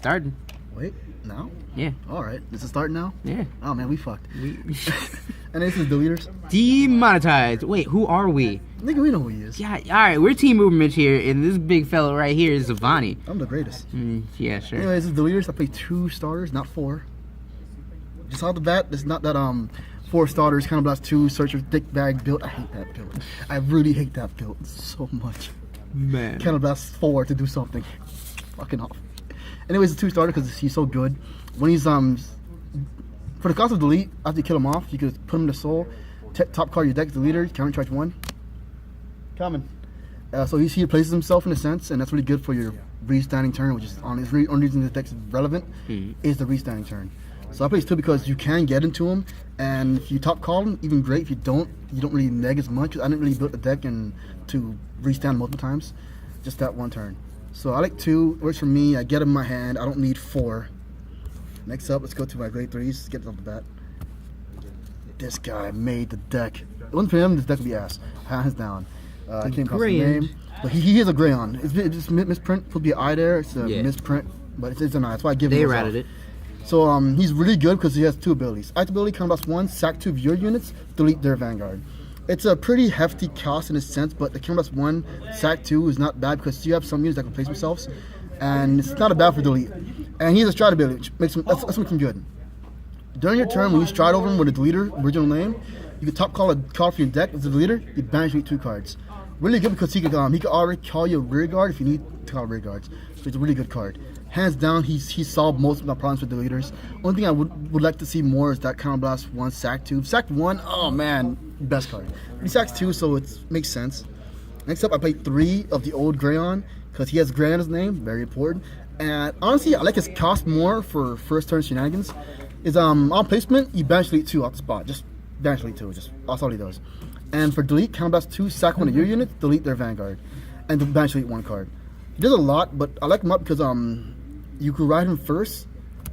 starting. Wait, now? Yeah. All right. Is it starting now? Yeah. Oh, man, we fucked. And this is Deletors. Demonetized. Wait, who are we? Nigga, we know who he is. Yeah, alright, we're Team Movement here, and this big fellow right here is Zavani. I'm the greatest. Yeah, sure. Anyways, this is Deletors. I play 2 starters, not 4. Just off the bat, it's not that 4 starters, kind of blast 2, searcher, dick bag build. I hate that build. I really hate that build so much. Man. Kind of blast 4 to do something. Fucking off. Anyways, it's 2 starter because he's so good. When he's for the cost of delete, after you kill him off, you could put him to soul. Top card of your deck is Deletor, counter charge 1. Common. So he replaces himself in a sense, and that's really good for your restanding turn, which is only reason the deck is relevant is the restanding turn. So I play 2 because you can get into him, and if you top call him, even great. If you don't really neg as much. I didn't really build the deck to restand multiple times, just that one turn. So I like 2, works for me. I get him in my hand. I don't need 4. Next up, let's go to my grade 3s. Let's get it off the bat. This guy made the deck. If it wasn't for him, this deck would be ass. Hands down. I can't across his name. But he is a Grayon. It's misprint. Could be an I there. It's a misprint. But it's an I. That's why I give him They ratted it. So he's really good because he has 2 abilities. Ith ability, combats 1, sack 2 of your units, delete their Vanguard. It's a pretty hefty cost in a sense, but the combats 1, sack 2 is not bad because you have some units that can place themselves. And it's not a bad for delete. And he has a stride ability, which makes him, that's what makes him good. During your turn, when you stride over him with a deleter, original name, you can top call a card for your deck as a deleter, you banish 2 cards. Really good because he could already call you a rear guard if you need to call rear guards. So it's a really good card. Hands down, he solved most of my problems with deleters. Only thing I would like to see more is that counter blast 1, sack 2. Sack 1, oh man, best card. He sacks 2, so it makes sense. Next up, I played 3 of the old Grayon because he has Gray on his name, very important. And honestly, I like his cost more for first turn shenanigans. Is on placement, you banish delete 2 off the spot. Just banish delete 2, that's all he does. And for delete, counter blast 2, sack 1 of your units, delete their Vanguard, and banish delete 1 card. He does a lot, but I like him up because you could ride him first.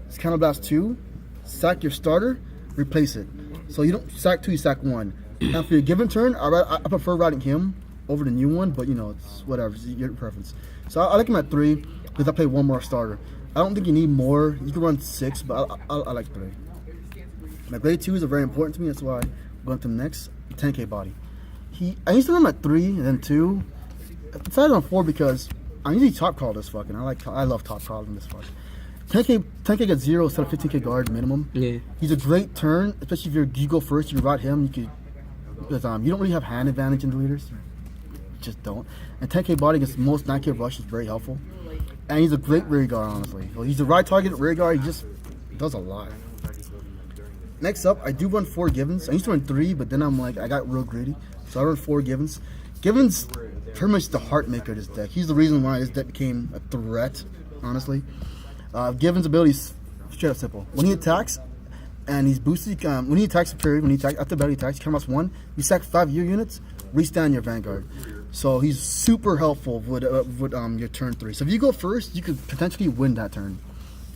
It's counter blast 2, sack your starter, replace it. So you don't sack 2, you sack 1. And for your given turn, I prefer riding him over the new one, but you know, it's whatever, it's your preference. So I like him at 3 because I play 1 more starter. I don't think you need more. You can run 6, but I like 3. My grade 2s are very important to me. That's why I'm going to him next. 10k body. I used to run him at 3 and then 2. I decided on 4 because I usually top call this fucking. I love top calling this fucking. 10k gets 0 instead of 15k guard minimum. Yeah. He's a great turn, especially if you go first. You can ride him. You could because you don't really have hand advantage in the leaders. You just don't. And 10k body against most 9k rush is very helpful. And he's a great rear guard, honestly. So he's a right target rear guard. He just does a lot. Next up, I do run 4 Givens. I used to run 3, but then I'm like, I got real greedy. So I run 4 Givens. Givens pretty much the heart maker of this deck. He's the reason why this deck became a threat, honestly. Givens' ability is straight up simple. When he attacks, and he's boosted, when he attacks superior, after battle he attacks, counter 1, you sack 5 of your units, restand your Vanguard. So he's super helpful with your turn 3. So if you go first, you could potentially win that turn.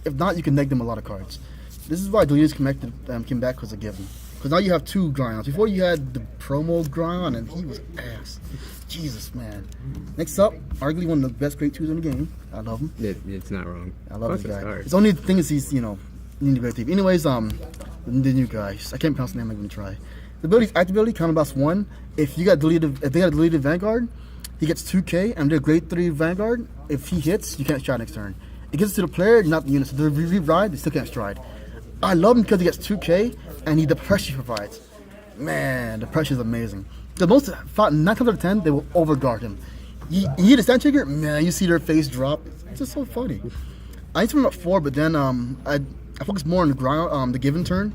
If not, you can neg them a lot of cards. This is why Deletors came back because of Given. Because now you have 2 Gryons. Before you had the promo Gryon and he was ass. Jesus, man. Next up, arguably one of the best grade 2s in the game. I love him. It's not wrong. I love this guy. His only thing is he's, in the grade 3. Anyways, the new guys. I can't pronounce the name, I'm going to try. The ability's activability, counter blast 1. If they got a deleted Vanguard, he gets 2k, and they're grade 3 Vanguard. If he hits, you can't stride next turn. It gets to the player, not the unit. So they re-ride, they still can't stride. I love him because he gets 2k, and the pressure he provides. Man, the pressure is amazing. The 9 times out of 10, they will overguard him. You hit a stand trigger, man, you see their face drop. It's just so funny. I used to run at 4, but then I focused more on the ground, the given turn.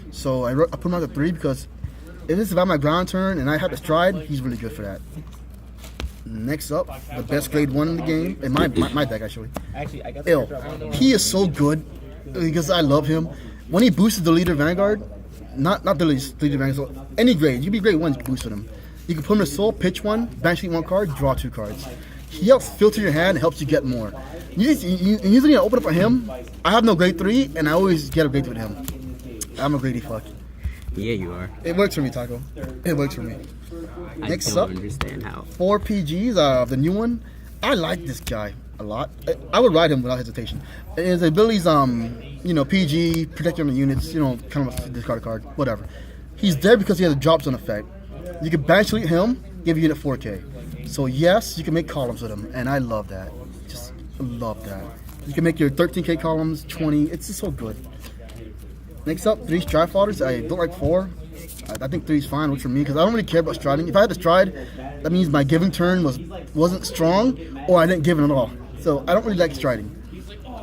So I put him out at 3 because if it's about my ground turn and I have to stride, he's really good for that. Next up, the best grade 1 in the game, in my deck actually. Ill. He is so good because I love him. When he boosted the leader Vanguard, not the leader Vanguard, so any grade, you can be grade 1, you can boost with him. You can put him in soul, pitch 1, banish 1 card, draw 2 cards. He helps filter your hand and helps you get more. Usually I open up for him, I have no grade 3, and I always get a grade 2 with him. I'm a greedy fuck. Yeah, you are. It works for me, Taco. It works for me. Next up, understand how. 4 PGs, the new one. I like this guy. a lot. I would ride him without hesitation. His abilities, PG, protect on the units, kind of a discard card, whatever. He's there because he has a drop zone effect. You can banish delete him, give you unit 4K. So yes, you can make columns with him, and I love that. Just love that. You can make your 13K columns, 20. It's just so good. Next up, 3 stride fodders. I don't like 4. I think 3 is fine, which for me, because I don't really care about striding. If I had to stride, that means my giving turn wasn't strong, or I didn't give it at all. So I don't really like striding.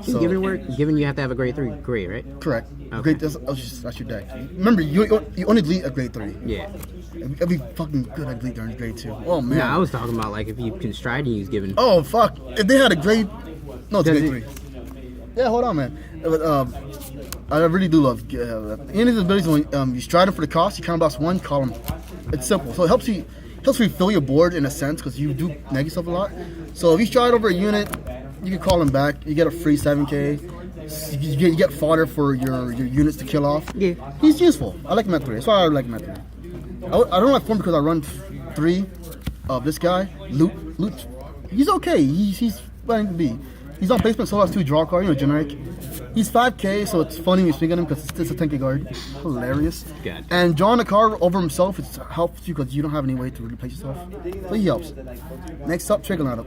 So, Given you have to have a grade 3 gray, right? Correct. Okay. Grade, that's your deck. Remember, you only delete a grade 3. Yeah. It'd be fucking good at delete during grade 2. Oh man. No, I was talking about like if you can stride and use given. Oh fuck! If they had a grade, no, it's grade 3. Yeah, hold on, man. But, I really do love any of the abilities. When you stride them for the cost, you count box 1, call them. It's simple, so it helps refill your board in a sense because you do neg yourself a lot. So if you stride over a unit, you can call him back. You get a free 7K. You get fodder for your units to kill off. Yeah, he's useful. I like him at 3. That's why I like him at 3. I don't like 4 because I run 3 of this guy. Loot. He's okay. He's planning to be. He's on placement, so has 2 draw card. Generic. He's 5K, so it's funny when you swing at him because it's a 10K guard. Hilarious. God. And drawing a card over himself, it helps you because you don't have any way to replace yourself. So he helps. Next up, trigger lineup.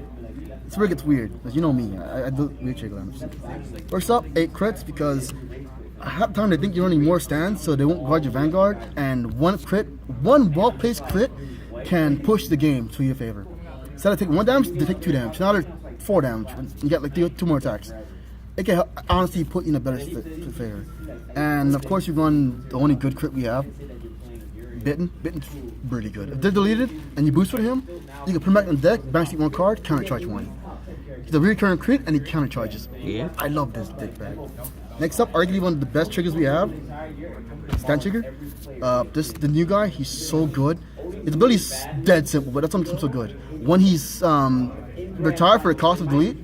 It's where it gets weird, because you know me, I do weird trigger lineups. First up, 8 crits because I have time to think you're running more stands, so they won't guard your Vanguard, and one well-placed crit can push the game to your favor. Instead of taking 1 damage, they take 2 damage. Now they're 4 damage. You get like 2 more attacks. It can honestly put you in a better favor. And of course, you run the only good crit we have, Bitten. Bitten's really good. If they're deleted and you boost with him, you can put him back on the deck, banish 1 card, counter charge 1. He's a recurring crit and he counter charges. Yeah. I love this dick bag. Next up, arguably one of the best triggers we have, stand trigger. The new guy, he's so good. His ability's dead simple, but that's what makes him so good. When he's retired for the cost of delete,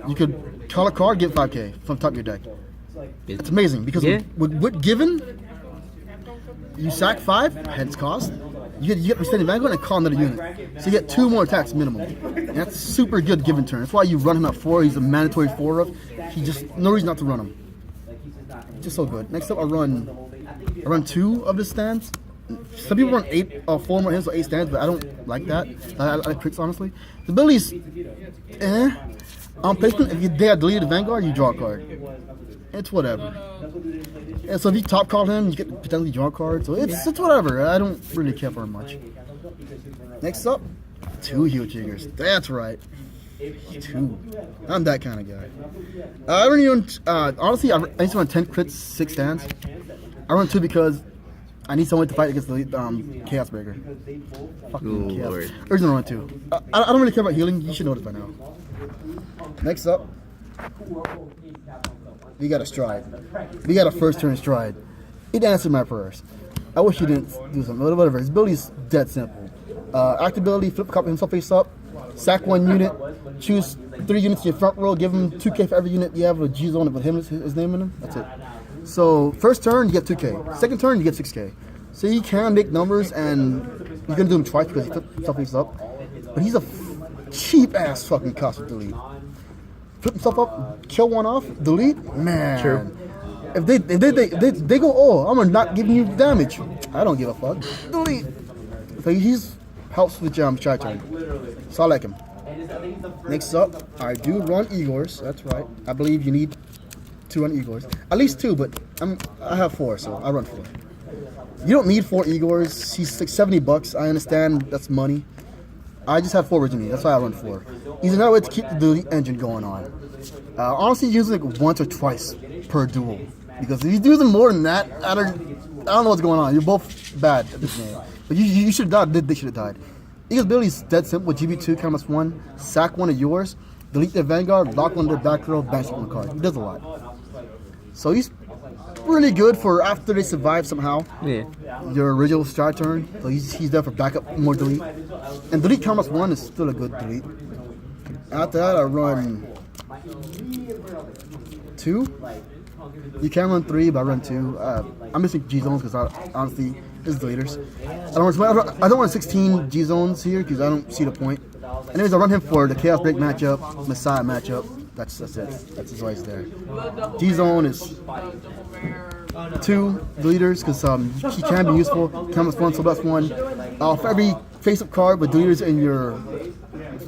you could call a card, get 5K from the top of your deck. It's amazing because with given, you sack 5, hence cost. You get Extended Vanguard and call another unit. So you get 2 more attacks minimum. And that's super good given turn. That's why you run him at 4. He's a mandatory 4 of. He just no reason not to run him. Just so good. Next up, I run 2 of the stands. Some people run 4 more hits or 8 stands, but I don't like that. I like crits honestly. The abilities, on placement, if they have deleted Vanguard, you draw a card. It's whatever. And so if you top call him, you get potentially draw a card. So it's whatever. I don't really care for him much. Next up, 2 heal triggers. That's right. 2. I'm that kind of guy. I run even honestly, I used to run 10 crits, 6 stands. I run 2 because I need someone to fight against the Chaos Breaker. Fucking Chaos. Lord. Original run 2. I don't really care about healing. You should know this by now. Next up, we got a stride. We got a first turn stride. It answered my prayers. I wish he didn't do something. Whatever. His ability is dead simple. Active ability, flip a copy himself face up, sack 1 unit, choose 3 units in your front row, give him 2K for every unit you have with a G zone with his name in him. That's it. So first turn you get 2K. Second turn you get 6K. So you can make numbers, and you're gonna do him twice because he flipped himself face up. But he's a cheap ass fucking cost with delete. Flip himself up, kill 1 off, delete. Man, true. If they go, oh, I'm not giving you damage. I don't give a fuck. Delete. So he's helps with stride turn. So I like him. Next up, I do run Igors. That's right. I believe you need 2 run Igors. At least 2, but I have 4, so I run 4. You don't need 4 Igors. He's like $70. I understand that's money. I just have 4 originally. That's why I run 4. He's another way to keep the engine going on. Honestly, use it like once or twice per duel. Because if you do them more than that, I don't know what's going on. You're both bad at this game. But you should have died. They should have died. Eagle's ability is dead simple. GB2, count as 1, sack 1 of yours, delete their Vanguard, lock 1 their back row, banish 1 card. He does a lot. So he's really good for after they survive somehow. Yeah. Your original stride turn. So he's there for backup, more delete. And delete count as 1 is still a good delete. After that, I run 2. You can run 3, but I run 2. I'm missing G zones because honestly, this is deleters. I don't want 16 G zones here because I don't see the point. Anyways, I run him for the Chaos Break matchup, Messiah matchup. That's it. That's his rights there. G-Zone is 2 Deletors because he can be useful. Counts 1, so that's 1. For every face-up card with Deletors in your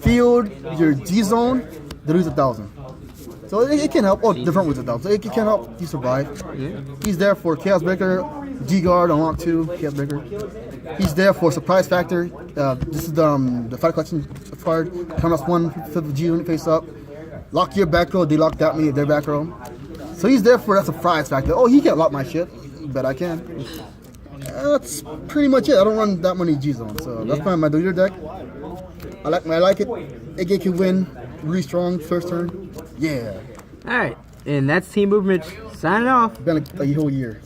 field, your G-Zone, Deletors 1,000. So it can help. Oh, different with 1,000. So it can help you survive. Yeah. He's there for Chaos Breaker, G-Guard, Unlock 2, Chaos Breaker. He's there for Surprise Factor. This is the Fight Collection card. Counts 1 for the G-Unit face-up. Lock your back row, they lock that me, their back row. So he's there for that surprise factor. Oh, he can't lock my shit, but I can. That's pretty much it. I don't run that many G-Zones, so that's my Deletor deck. I like it. AK can win, really strong first turn. Yeah. All right, and that's Team Movement signing off. Been a whole year.